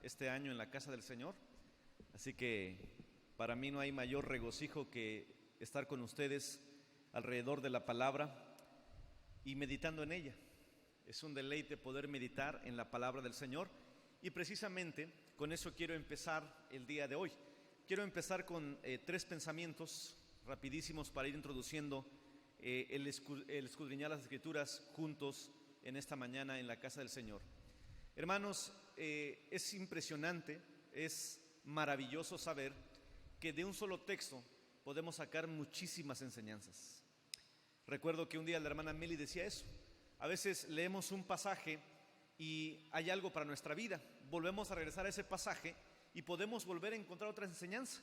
este año en la casa del Señor. Así que para mí no hay mayor regocijo que estar con ustedes alrededor de la palabra y meditando en ella. Es un deleite poder meditar en la palabra del Señor y precisamente con eso quiero empezar el día de hoy. Quiero empezar con tres pensamientos rapidísimos para ir introduciendo el escudriñar las Escrituras juntos en esta mañana en la casa del Señor. Hermanos, es impresionante, es maravilloso saber que de un solo texto podemos sacar muchísimas enseñanzas. Recuerdo que un día la hermana Meli decía eso. A veces leemos un pasaje y hay algo para nuestra vida. Volvemos a regresar a ese pasaje y podemos volver a encontrar otra enseñanza.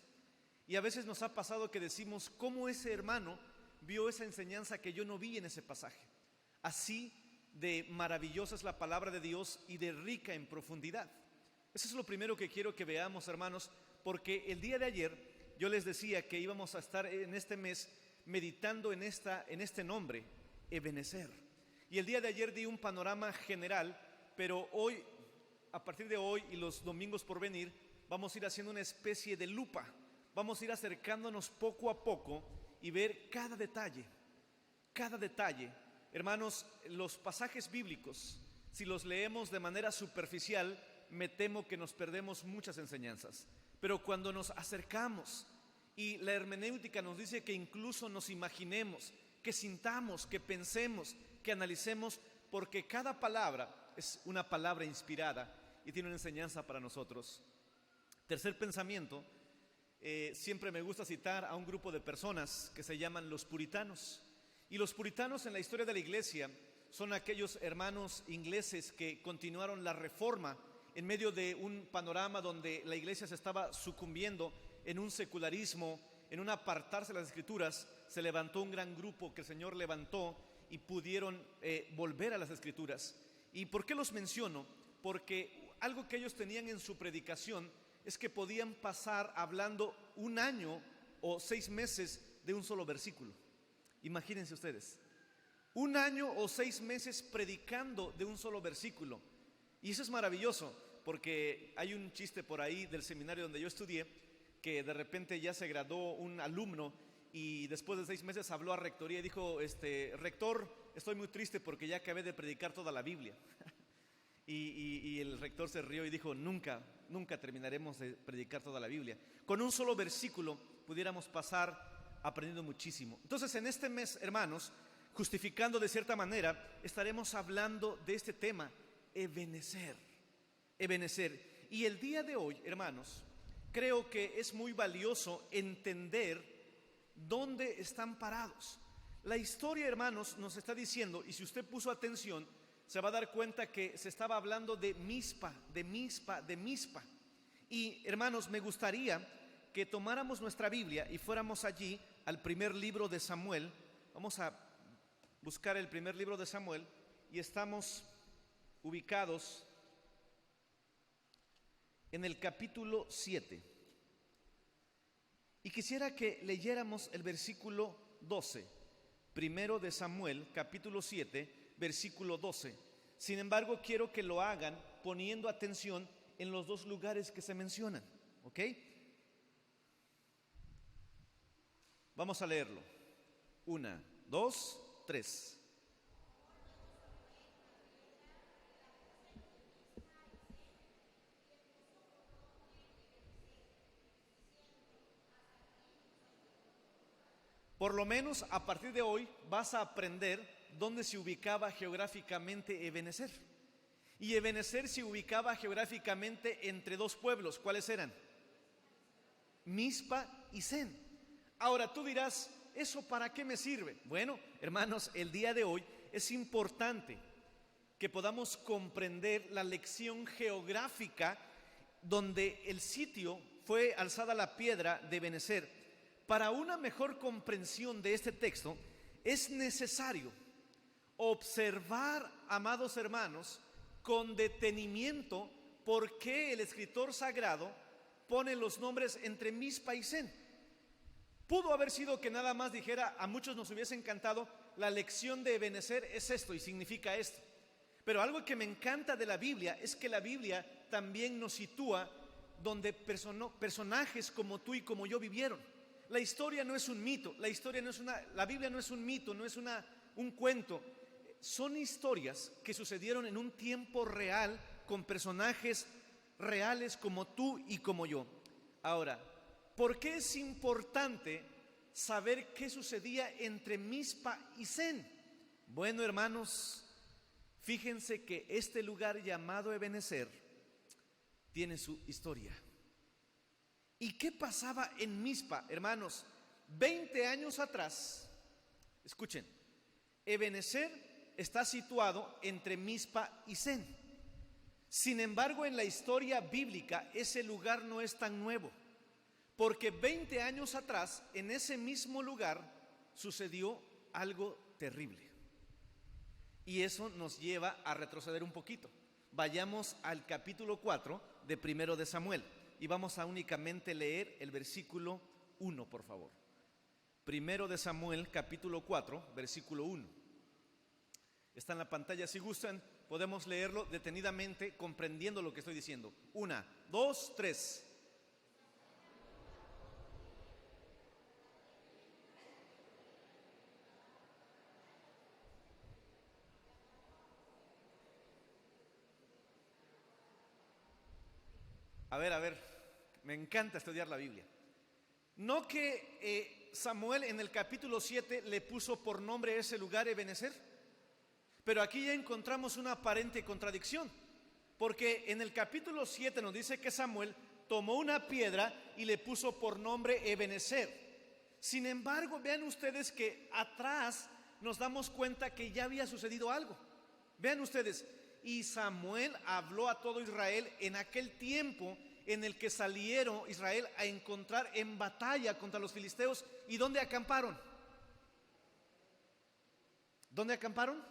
Y a veces nos ha pasado que decimos, ¿cómo ese hermano vio esa enseñanza que yo no vi en ese pasaje? Así de maravillosa es la palabra de Dios y de rica en profundidad. Eso es lo primero que quiero que veamos, hermanos, porque el día de ayer yo les decía que íbamos a estar en este mes meditando en este nombre, Ebenezer. Y el día de ayer di un panorama general, pero hoy, a partir de hoy y los domingos por venir, vamos a ir haciendo una especie de lupa. Vamos a ir acercándonos poco a poco y ver cada detalle. Hermanos, los pasajes bíblicos, si los leemos de manera superficial, me temo que nos perdemos muchas enseñanzas. Pero cuando nos acercamos y la hermenéutica nos dice que incluso nos imaginemos, que sintamos, que pensemos, que analicemos, porque cada palabra es una palabra inspirada y tiene una enseñanza para nosotros. Tercer pensamiento, siempre me gusta citar a un grupo de personas que se llaman los puritanos. Y los puritanos en la historia de la iglesia son aquellos hermanos ingleses que continuaron la reforma en medio de un panorama donde la iglesia se estaba sucumbiendo en un secularismo, en un apartarse de las Escrituras. Se levantó un gran grupo que el Señor levantó y pudieron volver a las Escrituras. ¿Y por qué los menciono? Porque algo que ellos tenían en su predicación es que podían pasar hablando un año o 6 meses de un solo versículo. Imagínense ustedes, 1 año o 6 meses predicando de un solo versículo. Y eso es maravilloso, porque hay un chiste por ahí del seminario donde yo estudié, que de repente ya se graduó un alumno y después de 6 meses habló a rectoría y dijo, rector, estoy muy triste porque ya acabé de predicar toda la Biblia. Y el rector se rió y dijo, nunca terminaremos de predicar toda la Biblia. Con un solo versículo pudiéramos pasar aprendiendo muchísimo. Entonces, en este mes, hermanos, justificando de cierta manera, estaremos hablando de este tema, Ebenezer. Y el día de hoy, hermanos, creo que es muy valioso entender dónde están parados. La historia, hermanos, nos está diciendo, y si usted puso atención, se va a dar cuenta que se estaba hablando de Mizpa. Y, hermanos, me gustaría que tomáramos nuestra Biblia y fuéramos allí al primer libro de Samuel. Vamos a buscar el primer libro de Samuel y estamos ubicados en el capítulo 7. Y quisiera que leyéramos el versículo 12, primero de Samuel, capítulo 7, versículo 12. Sin embargo, quiero que lo hagan poniendo atención en los 2 lugares que se mencionan, ¿ok? Vamos a leerlo. 1, 2, 3. Por lo menos a partir de hoy vas a aprender dónde se ubicaba geográficamente Ebenezer. Y Ebenezer se ubicaba geográficamente entre 2 pueblos. ¿Cuáles eran? Mizpa y Sen. Ahora tú dirás, ¿eso para qué me sirve? Bueno, hermanos, el día de hoy es importante que podamos comprender la lección geográfica donde el sitio fue alzada la piedra de Ebenezer. Para una mejor comprensión de este texto, es necesario observar, amados hermanos, con detenimiento por qué el escritor sagrado pone los nombres entre Mizpa y Sen. Pudo haber sido que nada más dijera, a muchos nos hubiese encantado, la lección de Ebenezer es esto y significa esto. Pero algo que me encanta de la Biblia es que la Biblia también nos sitúa donde personajes como tú y como yo vivieron. La historia no es un mito, la Biblia no es un mito, no es un cuento. Son historias que sucedieron en un tiempo real con personajes reales como tú y como yo. Ahora, ¿por qué es importante saber qué sucedía entre Mizpa y Sen? Bueno, hermanos, fíjense que este lugar llamado Ebenezer tiene su historia. ¿Y qué pasaba en Mizpa, hermanos? 20 años atrás, escuchen, Ebenezer está situado entre Mizpa y Sen. Sin embargo, en la historia bíblica ese lugar no es tan nuevo, porque 20 años atrás, en ese mismo lugar, sucedió algo terrible. Y eso nos lleva a retroceder un poquito. Vayamos al capítulo 4 de Primero de Samuel y vamos a únicamente leer el versículo 1, por favor. Primero de Samuel, capítulo 4, versículo 1. Está en la pantalla, si gustan, podemos leerlo detenidamente, comprendiendo lo que estoy diciendo. 1, 2, 3. A ver, me encanta estudiar la Biblia. ¿No que Samuel en el capítulo 7 le puso por nombre a ese lugar Ebenezer? Pero aquí ya encontramos una aparente contradicción, porque en el capítulo 7 nos dice que Samuel tomó una piedra y le puso por nombre Ebenezer. Sin embargo, vean ustedes que atrás nos damos cuenta que ya había sucedido algo. Vean ustedes, y Samuel habló a todo Israel en aquel tiempo en el que salieron Israel a encontrar en batalla contra los filisteos. ¿Y dónde acamparon? ¿Dónde acamparon?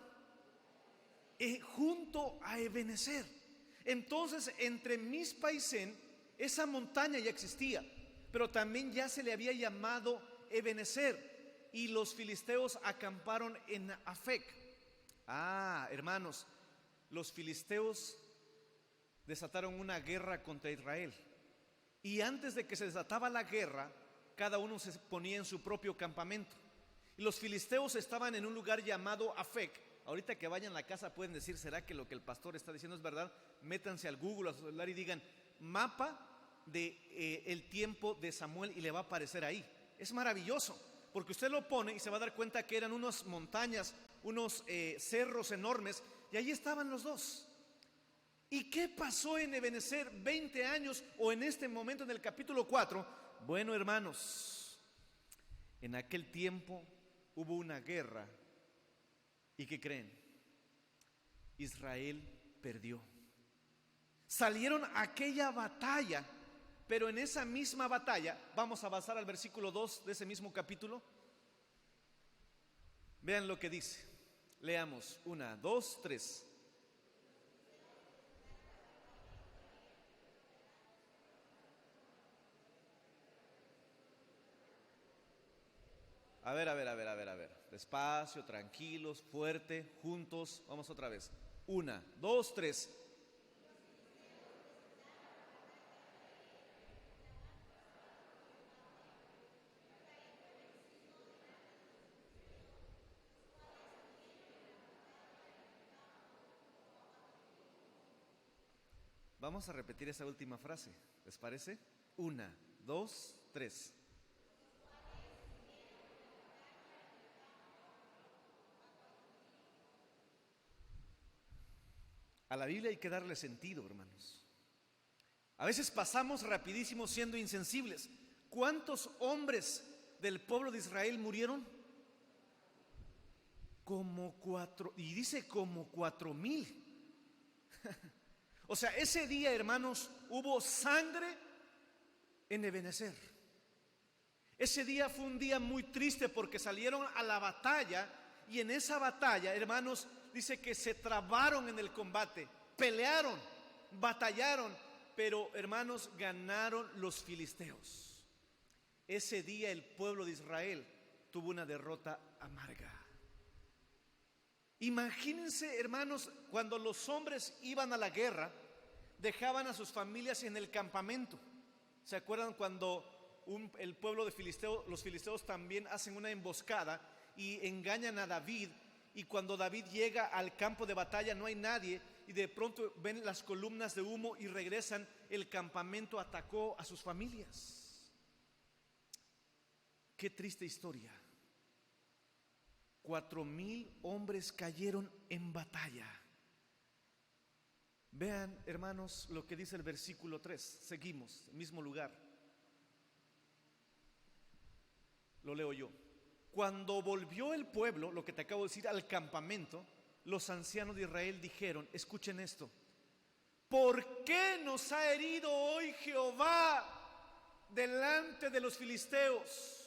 Junto a Ebenezer. Entonces, entre Mizpa y Sen, esa montaña ya existía, pero también ya se le había llamado Ebenezer, y los filisteos acamparon en Afec. Hermanos, los filisteos desataron una guerra contra Israel, y antes de que se desataba la guerra, cada uno se ponía en su propio campamento, y los filisteos estaban en un lugar llamado Afec. Ahorita que vayan a la casa pueden decir, ¿será que lo que el pastor está diciendo es verdad? Métanse al Google, a su celular, y digan mapa de el tiempo de Samuel, y le va a aparecer ahí. Es maravilloso, porque usted lo pone y se va a dar cuenta que eran unas montañas, unos cerros enormes, y ahí estaban los dos. ¿Y qué pasó en Ebenezer 20 años o en este momento en el capítulo 4? Bueno, hermanos, en aquel tiempo hubo una guerra. ¿Y qué creen? Israel perdió. Salieron a aquella batalla, pero en esa misma batalla, vamos a avanzar al versículo 2 de ese mismo capítulo. Vean lo que dice. Leamos 1, 2, 3. A ver. Despacio, tranquilos, fuerte, juntos. Vamos otra vez. 1, 2, 3. Vamos a repetir esa última frase. ¿Les parece? 1, 2, 3. A la Biblia hay que darle sentido, hermanos. A veces pasamos rapidísimo siendo insensibles. ¿Cuántos hombres del pueblo de Israel murieron? Como 4, y dice como 4,000. O sea, ese día, hermanos, hubo sangre en Ebenezer. Ese día fue un día muy triste porque salieron a la batalla, y en esa batalla, hermanos, dice que se trabaron en el combate, pelearon, batallaron, pero hermanos, ganaron los filisteos. Ese día el pueblo de Israel tuvo una derrota amarga. Imagínense, hermanos, cuando los hombres iban a la guerra, dejaban a sus familias en el campamento. ¿Se acuerdan cuando el pueblo de Filisteo, los filisteos también hacen una emboscada y engañan a David? Y cuando David llega al campo de batalla no hay nadie y de pronto ven las columnas de humo y regresan. El campamento atacó a sus familias. Qué triste historia. 4,000 hombres cayeron en batalla. Vean, hermanos, lo que dice el versículo 3. Seguimos, mismo lugar. Lo leo yo. Cuando volvió el pueblo, lo que te acabo de decir, al campamento, los ancianos de Israel dijeron, escuchen esto: ¿por qué nos ha herido hoy Jehová delante de los filisteos?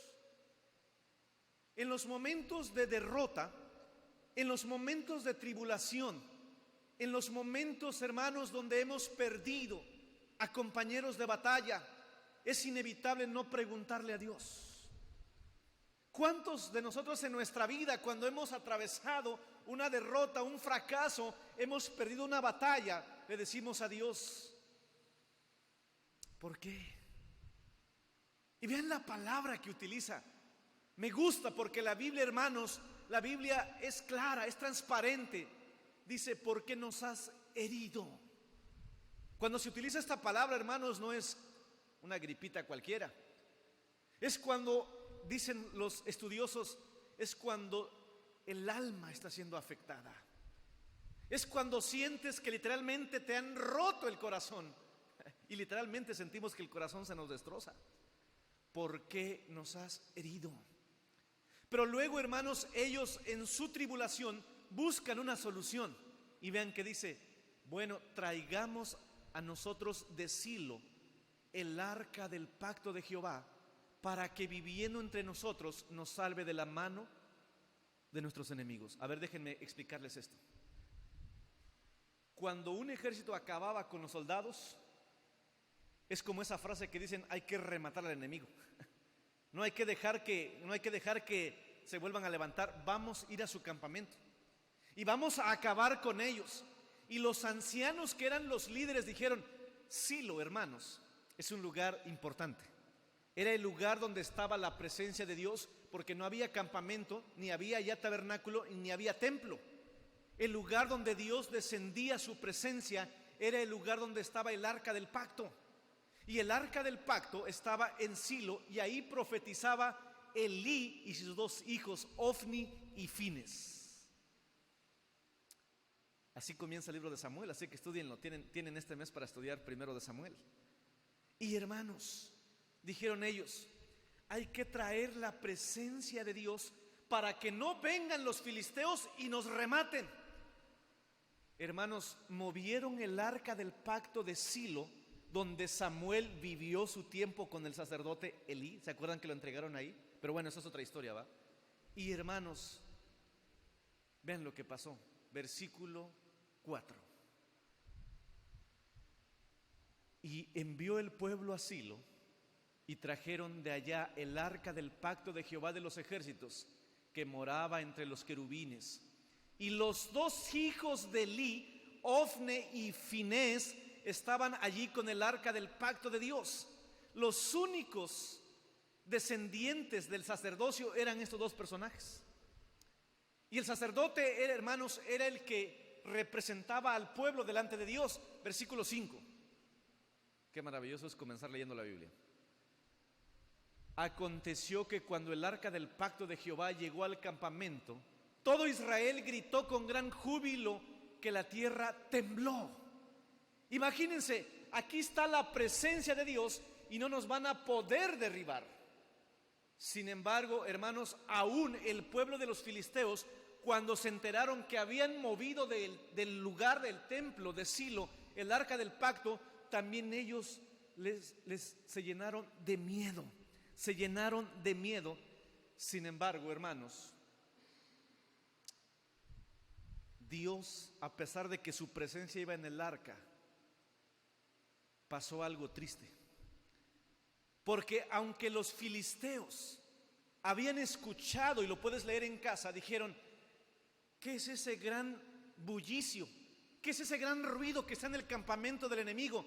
En los momentos de derrota, en los momentos de tribulación, en los momentos, hermanos, donde hemos perdido a compañeros de batalla, es inevitable no preguntarle a Dios. ¿Cuántos de nosotros en nuestra vida, cuando hemos atravesado una derrota, un fracaso, hemos perdido una batalla, le decimos a Dios, ¿por qué? Y vean la palabra que utiliza. Me gusta porque la Biblia, hermanos, la Biblia es clara, es transparente. Dice, ¿por qué nos has herido? Cuando se utiliza esta palabra, hermanos, no es una gripita cualquiera. Es cuando, dicen los estudiosos, es cuando el alma está siendo afectada. Es cuando sientes que literalmente te han roto el corazón. Y literalmente sentimos que el corazón se nos destroza. ¿Por qué nos has herido? Pero luego, hermanos, ellos en su tribulación buscan una solución. Y vean que dice, bueno, traigamos a nosotros de Silo el arca del pacto de Jehová, para que viviendo entre nosotros nos salve de la mano de nuestros enemigos. A ver, déjenme explicarles esto. Cuando un ejército acababa con los soldados, es como esa frase que dicen, hay que rematar al enemigo. No hay que dejar que se vuelvan a levantar. Vamos a ir a su campamento y vamos a acabar con ellos. Y los ancianos, que eran los líderes, dijeron, Silo, hermanos, es un lugar importante. Era el lugar donde estaba la presencia de Dios, porque no había campamento, ni había ya tabernáculo, ni había templo. El lugar donde Dios descendía su presencia era el lugar donde estaba el arca del pacto. Y el arca del pacto estaba en Silo, y ahí profetizaba Elí y sus dos hijos, Ofni y Fines. Así comienza el libro de Samuel, así que estudienlo. Tienen este mes para estudiar primero de Samuel. Y hermanos, dijeron ellos, hay que traer la presencia de Dios para que no vengan los filisteos y nos rematen. Hermanos, movieron el arca del pacto de Silo, donde Samuel vivió su tiempo con el sacerdote Elí. ¿Se acuerdan que lo entregaron ahí? Pero bueno, eso es otra historia, ¿va? Y hermanos, vean lo que pasó. Versículo 4. Y envió el pueblo a Silo, y trajeron de allá el arca del pacto de Jehová de los ejércitos, que moraba entre los querubines. Y los dos hijos de Elí, Ofne y Finés, estaban allí con el arca del pacto de Dios. Los únicos descendientes del sacerdocio eran estos dos personajes. Y el sacerdote, hermanos, era el que representaba al pueblo delante de Dios. Versículo 5. Qué maravilloso es comenzar leyendo la Biblia. Aconteció que cuando el arca del pacto de Jehová llegó al campamento, todo Israel gritó con gran júbilo, que la tierra tembló. Imagínense, aquí está la presencia de Dios y no nos van a poder derribar. Sin embargo, hermanos, aún el pueblo de los filisteos, cuando se enteraron que habían movido del lugar del templo de Silo el arca del pacto, también ellos se llenaron de miedo. Se llenaron de miedo. Sin embargo, hermanos, Dios, a pesar de que su presencia iba en el arca, pasó algo triste. Porque aunque los filisteos habían escuchado, y lo puedes leer en casa, dijeron, ¿Qué es ese gran bullicio? ¿Qué es ese gran ruido que está en el campamento del enemigo?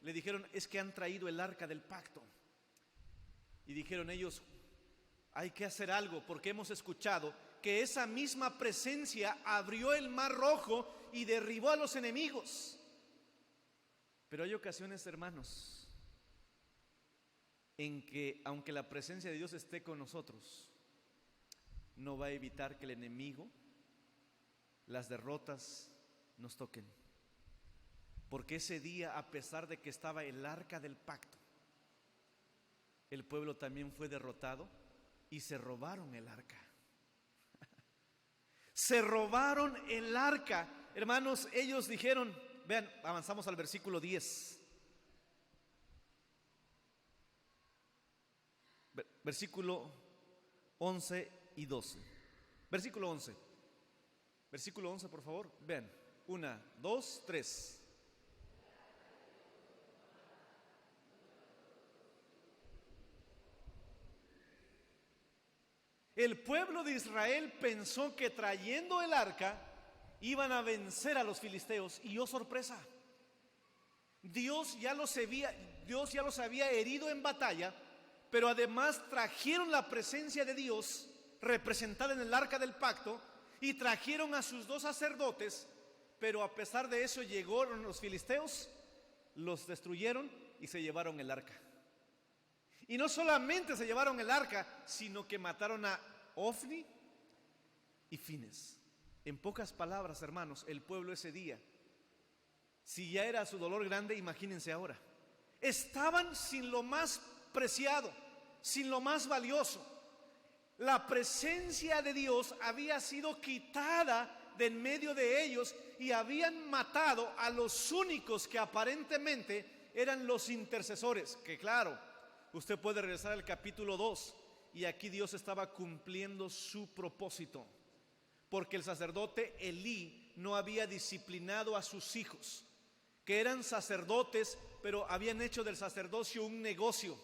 Le dijeron, es que han traído el arca del pacto. Y dijeron ellos, hay que hacer algo, porque hemos escuchado que esa misma presencia abrió el mar rojo y derribó a los enemigos. Pero hay ocasiones, hermanos, en que aunque la presencia de Dios esté con nosotros, no va a evitar que el enemigo, las derrotas nos toquen. Porque ese día, a pesar de que estaba el arca del pacto, el pueblo también fue derrotado y se robaron el arca. Se robaron el arca. Hermanos, ellos dijeron, vean, avanzamos al versículo 10. Versículo 11 y 12. Versículo 11. Versículo 11, por favor. Vean, 1, 2, 3. El pueblo de Israel pensó que trayendo el arca iban a vencer a los filisteos, y oh sorpresa, Dios ya los había herido en batalla, pero además trajeron la presencia de Dios representada en el arca del pacto y trajeron a sus 2 sacerdotes, pero a pesar de eso llegaron los filisteos, los destruyeron y se llevaron el arca. Y no solamente se llevaron el arca, sino que mataron a Ofni y Fines. En pocas palabras, hermanos, el pueblo ese día, si ya era su dolor grande, imagínense ahora. Estaban sin lo más preciado, sin lo más valioso. La presencia de Dios había sido quitada de en medio de ellos y habían matado a los únicos que aparentemente eran los intercesores, que claro, usted puede regresar al capítulo 2 y aquí Dios estaba cumpliendo su propósito, porque el sacerdote Elí no había disciplinado a sus hijos, que eran sacerdotes, pero habían hecho del sacerdocio un negocio,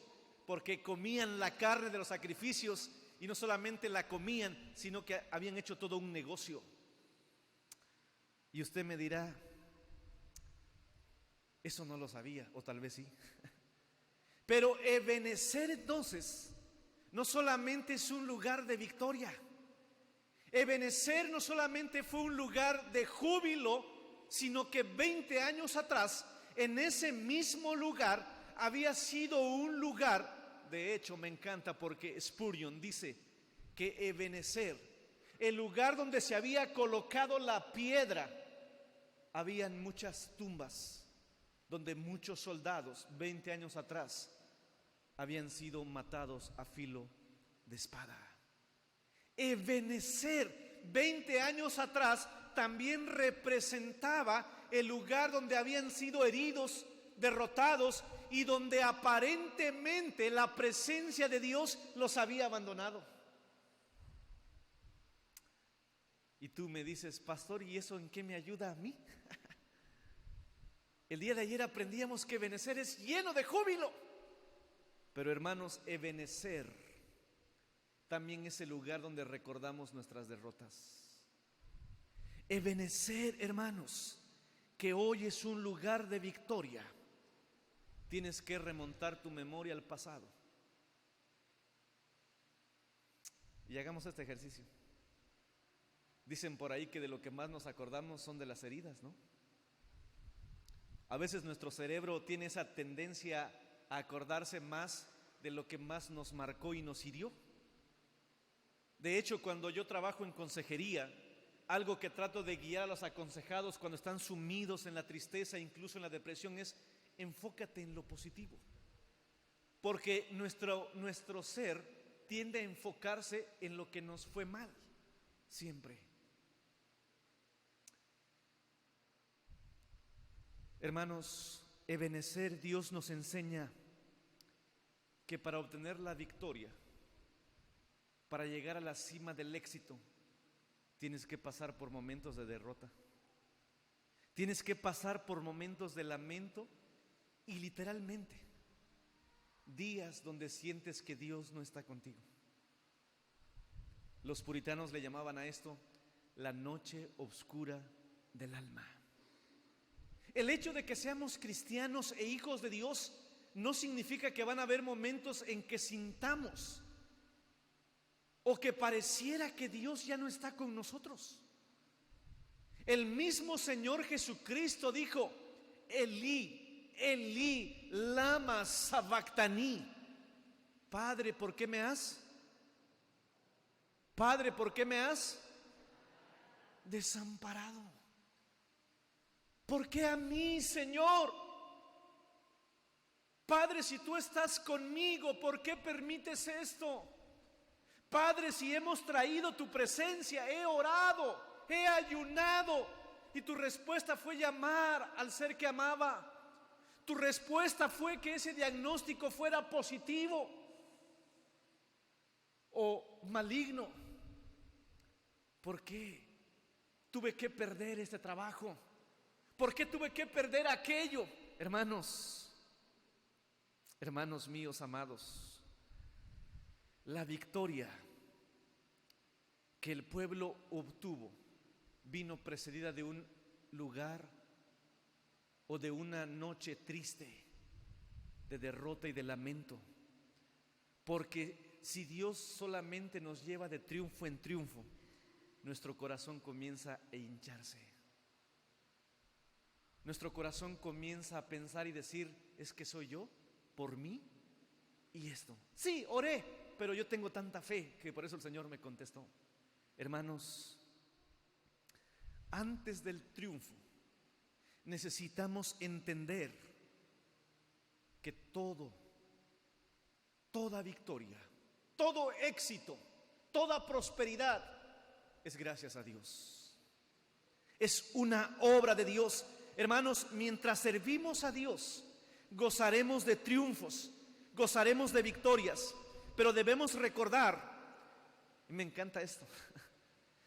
porque comían la carne de los sacrificios y no solamente la comían, sino que habían hecho todo un negocio. Y usted me dirá, eso no lo sabía, o tal vez sí. Pero Ebenezer entonces no solamente es un lugar de victoria. Ebenezer no solamente fue un lugar de júbilo, sino que 20 años atrás, en ese mismo lugar, había sido un lugar. De hecho, me encanta porque Spurgeon dice que Ebenezer, el lugar donde se había colocado la piedra, habían muchas tumbas donde muchos soldados 20 años atrás habían sido matados a filo de espada. Ebenezer 20 años atrás también representaba el lugar donde habían sido heridos, derrotados y donde aparentemente la presencia de Dios los había abandonado. Y tú me dices, pastor, ¿y eso en qué me ayuda a mí? El día de ayer aprendíamos que Ebenezer es lleno de júbilo. Pero hermanos, Ebenezer también es el lugar donde recordamos nuestras derrotas. Ebenezer, hermanos, que hoy es un lugar de victoria. Tienes que remontar tu memoria al pasado. Y hagamos este ejercicio. Dicen por ahí que de lo que más nos acordamos son de las heridas, ¿no? A veces nuestro cerebro tiene esa tendencia a acordarse más de lo que más nos marcó y nos hirió. De hecho, cuando yo trabajo en consejería, algo que trato de guiar a los aconsejados cuando están sumidos en la tristeza, incluso en la depresión, es enfócate en lo positivo. Porque nuestro ser tiende a enfocarse en lo que nos fue mal, siempre. Hermanos, Ebenezer, Dios nos enseña que para obtener la victoria, para llegar a la cima del éxito, tienes que pasar por momentos de derrota. Tienes que pasar por momentos de lamento y literalmente días donde sientes que Dios no está contigo. Los puritanos le llamaban a esto la noche oscura del alma. El hecho de que seamos cristianos e hijos de Dios no significa que van a haber momentos en que sintamos o que pareciera que Dios ya no está con nosotros. El mismo Señor Jesucristo dijo: Elí, Elí, lama sabactani. Padre, ¿por qué me has? Padre, ¿por qué me has desamparado? ¿Por qué a mí, Señor? Padre, si tú estás conmigo, ¿por qué permites esto? Padre, si hemos traído tu presencia, he orado, he ayunado, y tu respuesta fue llamar al ser que amaba. Tu respuesta fue que ese diagnóstico fuera positivo o maligno. ¿Por qué tuve que perder este trabajo? ¿Por qué tuve que perder aquello? Hermanos míos amados, la victoria que el pueblo obtuvo vino precedida de un lugar o de una noche triste, de derrota y de lamento. Porque si Dios solamente nos lleva de triunfo en triunfo, nuestro corazón comienza a hincharse. Nuestro corazón comienza a pensar y decir: ¿es que soy yo? ¿Por mí? ¿Y esto? Sí, oré, pero yo tengo tanta fe que por eso el Señor me contestó. Hermanos, antes del triunfo necesitamos entender que toda victoria, todo éxito, toda prosperidad es gracias a Dios. Es una obra de Dios. Hermanos, mientras servimos a Dios, gozaremos de triunfos, gozaremos de victorias, pero debemos recordar, y me encanta esto,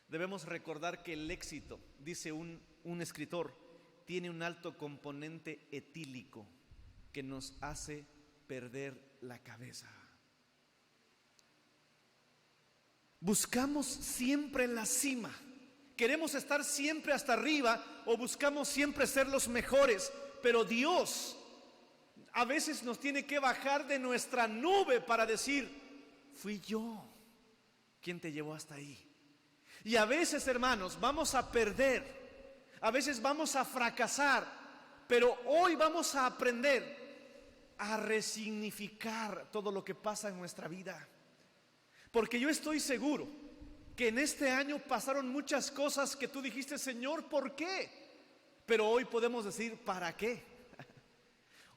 debemos recordar que el éxito, dice un escritor, tiene un alto componente etílico que nos hace perder la cabeza. Buscamos siempre la cima, queremos estar siempre hasta arriba o buscamos siempre ser los mejores, pero Dios a veces nos tiene que bajar de nuestra nube para decir: fui yo quien te llevó hasta ahí. Y a veces, hermanos, vamos a perder, a veces vamos a fracasar, pero hoy vamos a aprender a resignificar todo lo que pasa en nuestra vida. Porque yo estoy seguro que en este año pasaron muchas cosas que tú dijiste: Señor, ¿por qué? Pero hoy podemos decir: ¿para qué?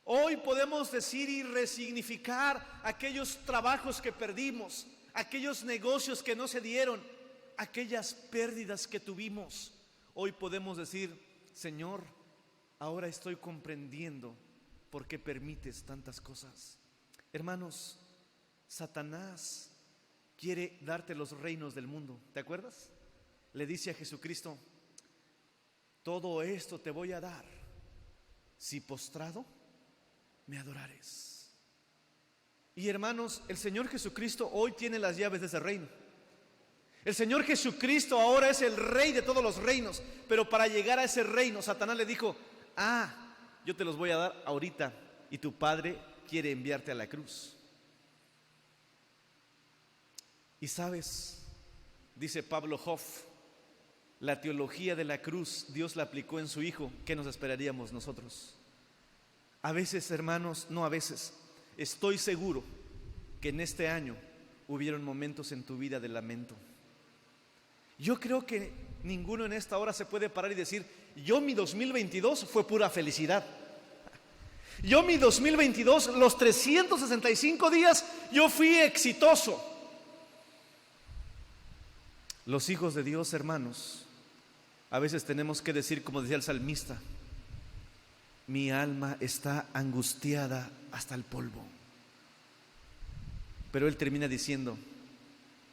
Hoy podemos decir y resignificar aquellos trabajos que perdimos, aquellos negocios que no se dieron, aquellas pérdidas que tuvimos. Hoy podemos decir: Señor, ahora estoy comprendiendo por qué permites tantas cosas. Hermanos, Satanás quiere darte los reinos del mundo. ¿Te acuerdas? Le dice a Jesucristo: todo esto te voy a dar si postrado me adorares. Y hermanos, el Señor Jesucristo hoy tiene las llaves de ese reino. El Señor Jesucristo ahora es el Rey de todos los reinos. Pero para llegar a ese reino, Satanás le dijo: yo te los voy a dar ahorita, y tu Padre quiere enviarte a la cruz. Y sabes, dice Pablo Hoff, la teología de la cruz Dios la aplicó en su Hijo. ¿Qué nos esperaríamos nosotros? A veces, hermanos, no a veces, estoy seguro que en este año hubieron momentos en tu vida de lamento. Yo creo que ninguno en esta hora se puede parar y decir: yo mi 2022 fue pura felicidad. Yo mi 2022, los 365 días, yo fui exitoso. Los hijos de Dios, hermanos, a veces tenemos que decir, como decía el salmista: mi alma está angustiada hasta el polvo. Pero él termina diciendo: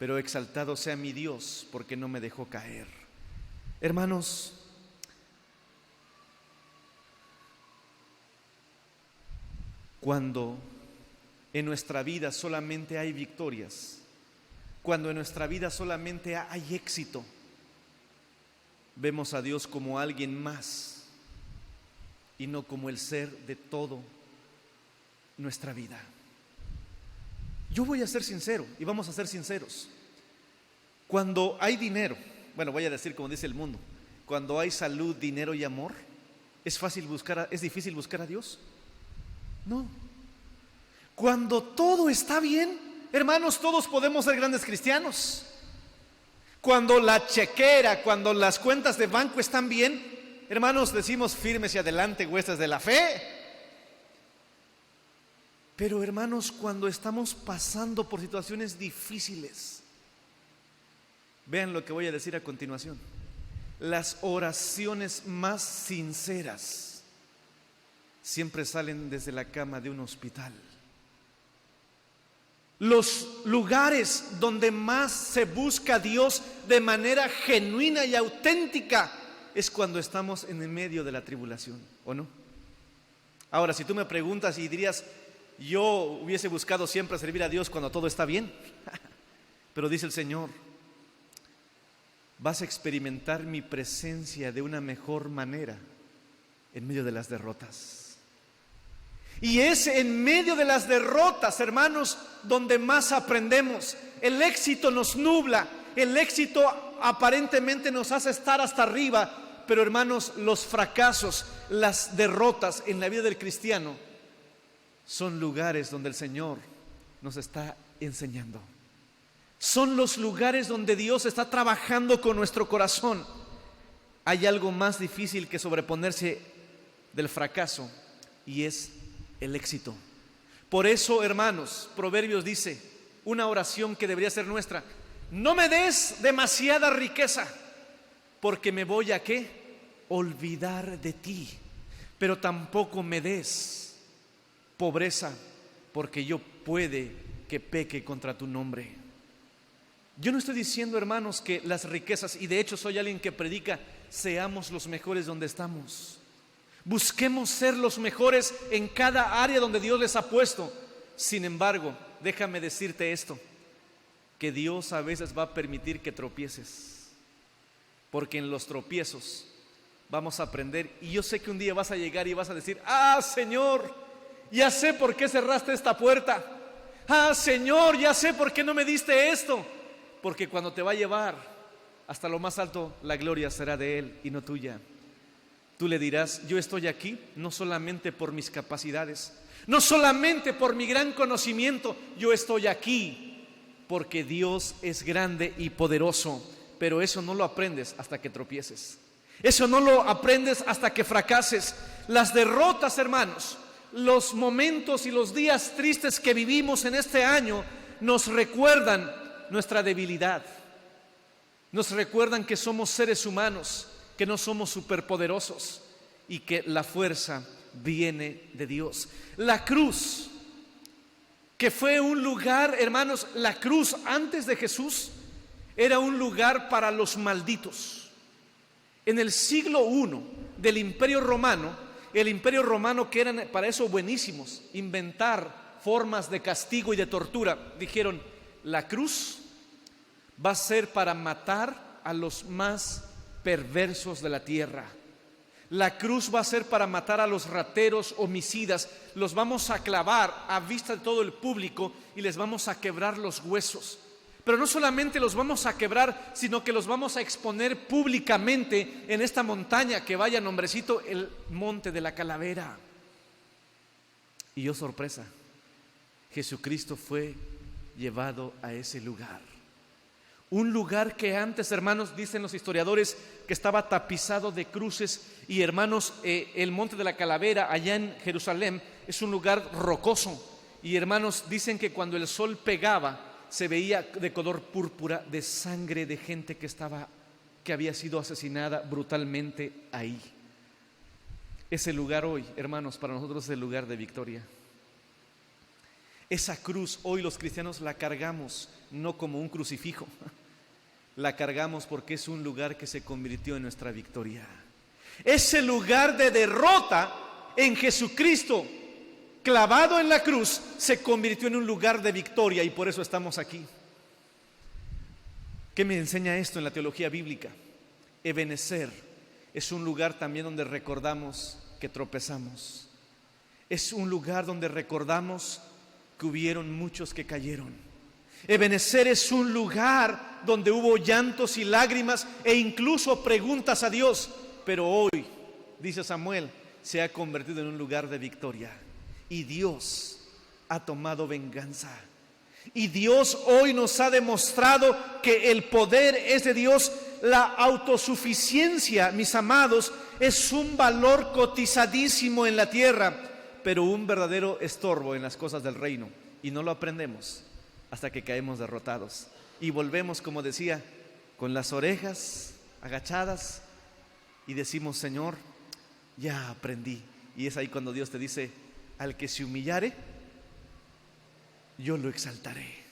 pero exaltado sea mi Dios, porque no me dejó caer. Hermanos, cuando en nuestra vida solamente hay victorias, cuando en nuestra vida solamente hay éxito, vemos a Dios como alguien más y no como el ser de todo nuestra vida. Yo voy a ser sincero y vamos a ser sinceros. Cuando hay dinero, bueno, voy a decir como dice el mundo, cuando hay salud, dinero y amor, ¿es difícil buscar a Dios? No. Cuando todo está bien, hermanos, todos podemos ser grandes cristianos. Cuando la chequera, cuando las cuentas de banco están bien, hermanos, decimos firmes y adelante, huestes de la fe. Pero hermanos, cuando estamos pasando por situaciones difíciles, vean lo que voy a decir a continuación. Las oraciones más sinceras siempre salen desde la cama de un hospital. Los lugares donde más se busca a Dios de manera genuina y auténtica es cuando estamos en el medio de la tribulación, ¿o no? Ahora, si tú me preguntas y dirías, yo hubiese buscado siempre servir a Dios cuando todo está bien, pero dice el Señor, vas a experimentar mi presencia de una mejor manera en medio de las derrotas. Y es en medio de las derrotas, hermanos, donde más aprendemos. El éxito nos nubla, el éxito aparentemente nos hace estar hasta arriba, pero hermanos, los fracasos, las derrotas en la vida del cristiano son lugares donde el Señor nos está enseñando. Son los lugares donde Dios está trabajando con nuestro corazón. Hay algo más difícil que sobreponerse del fracaso y es el éxito. Por eso, hermanos, Proverbios dice, una oración que debería ser nuestra: no me des demasiada riqueza, porque me voy a ¿qué? Olvidar de ti. Pero tampoco me des pobreza, porque yo puede que peque contra tu nombre. Yo no estoy diciendo, hermanos, que las riquezas, y de hecho soy alguien que predica, seamos los mejores donde estamos. Busquemos ser los mejores en cada área donde Dios les ha puesto. Sin embargo, déjame decirte esto, que Dios a veces va a permitir que tropieces, porque en los tropiezos vamos a aprender. Y yo sé que un día vas a llegar y vas a decir, Señor, ya sé por qué cerraste esta puerta. Señor, ya sé por qué no me diste esto. Porque cuando te va a llevar hasta lo más alto, la gloria será de Él y no tuya. Tú le dirás, yo estoy aquí no solamente por mis capacidades, no solamente por mi gran conocimiento, yo estoy aquí porque Dios es grande y poderoso. Pero eso no lo aprendes hasta que tropieces. Eso no lo aprendes hasta que fracases. Las derrotas, hermanos, los momentos y los días tristes que vivimos en este año nos recuerdan nuestra debilidad. Nos recuerdan que somos seres humanos, que no somos superpoderosos y que la fuerza viene de Dios. La cruz, que fue un lugar, hermanos, la cruz antes de Jesús era un lugar para los malditos. En el siglo I del Imperio Romano, el Imperio Romano, que eran para eso buenísimos, inventar formas de castigo y de tortura, dijeron, la cruz va a ser para matar a los más perversos de la tierra. La cruz va a ser para matar a los rateros, homicidas. Los vamos a clavar a vista de todo el público y les vamos a quebrar los huesos. Pero no solamente los vamos a quebrar, sino que los vamos a exponer públicamente en esta montaña que vaya nombrecito, el Monte de la Calavera. Y oh sorpresa, Jesucristo fue llevado a ese lugar. Un lugar que antes, hermanos, dicen los historiadores, que estaba tapizado de cruces. Y hermanos, el Monte de la Calavera allá en Jerusalén es un lugar rocoso. Y hermanos, dicen que cuando el sol pegaba se veía de color púrpura de sangre de gente que había sido asesinada brutalmente ahí. Ese lugar hoy, hermanos, para nosotros es el lugar de victoria. Esa cruz hoy los cristianos la cargamos no como un crucifijo, la cargamos porque es un lugar que se convirtió en nuestra victoria. Ese lugar de derrota en Jesucristo clavado en la cruz se convirtió en un lugar de victoria y por eso estamos aquí. ¿Qué me enseña esto en la teología bíblica? Ebenezer es un lugar también donde recordamos que tropezamos. Es un lugar donde recordamos que hubieron muchos que cayeron. Ebenezer es un lugar donde hubo llantos y lágrimas e incluso preguntas a Dios, pero hoy, dice Samuel, se ha convertido en un lugar de victoria. Y Dios ha tomado venganza. Y Dios hoy nos ha demostrado que el poder es de Dios. La autosuficiencia, mis amados, es un valor cotizadísimo en la tierra, pero un verdadero estorbo en las cosas del reino. Y no lo aprendemos hasta que caemos derrotados. Y volvemos, como decía, con las orejas agachadas y decimos: Señor, ya aprendí. Y es ahí cuando Dios te dice: al que se humillare, yo lo exaltaré.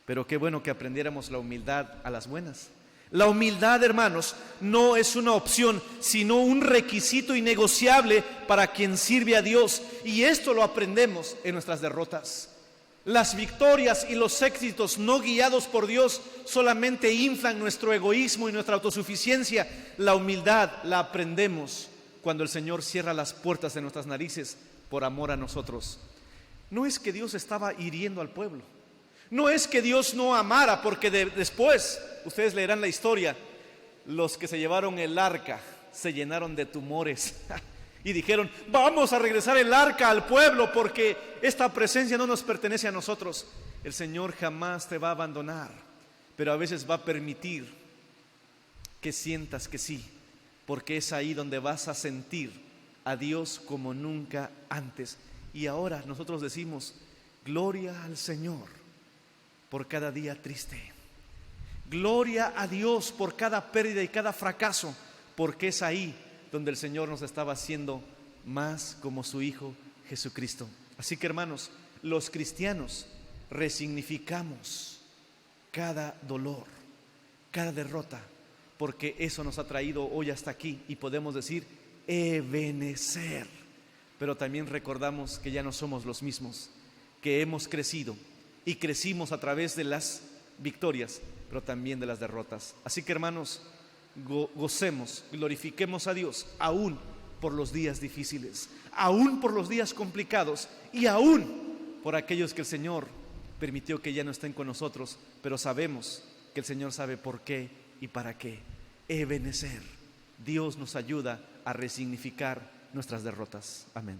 Pero qué bueno que aprendiéramos la humildad a las buenas. La humildad, hermanos, no es una opción, sino un requisito innegociable para quien sirve a Dios. Y esto lo aprendemos en nuestras derrotas. Las victorias y los éxitos no guiados por Dios solamente inflan nuestro egoísmo y nuestra autosuficiencia. La humildad la aprendemos cuando el Señor cierra las puertas de nuestras narices por amor a nosotros. No es que Dios estaba hiriendo al pueblo. No es que Dios no amara, porque después, ustedes leerán la historia, los que se llevaron el arca se llenaron de tumores y dijeron: vamos a regresar el arca al pueblo porque esta presencia no nos pertenece a nosotros. El Señor jamás te va a abandonar, pero a veces va a permitir que sientas que sí, porque es ahí donde vas a sentir a Dios como nunca antes. Y ahora nosotros decimos: gloria al Señor por cada día triste. Gloria a Dios por cada pérdida y cada fracaso, porque es ahí donde el Señor nos estaba haciendo más como su Hijo Jesucristo. Así que, hermanos, los cristianos resignificamos cada dolor, cada derrota, porque eso nos ha traído hoy hasta aquí y podemos decir: Ebenezer. Pero también recordamos que ya no somos los mismos, que hemos crecido y crecimos a través de las victorias, pero también de las derrotas. Así que, hermanos, gocemos, glorifiquemos a Dios aún por los días difíciles, aún por los días complicados y aún por aquellos que el Señor permitió que ya no estén con nosotros, pero sabemos que el Señor sabe por qué y para qué. Ebenezer. Dios nos ayuda a resignificar nuestras derrotas. Amén.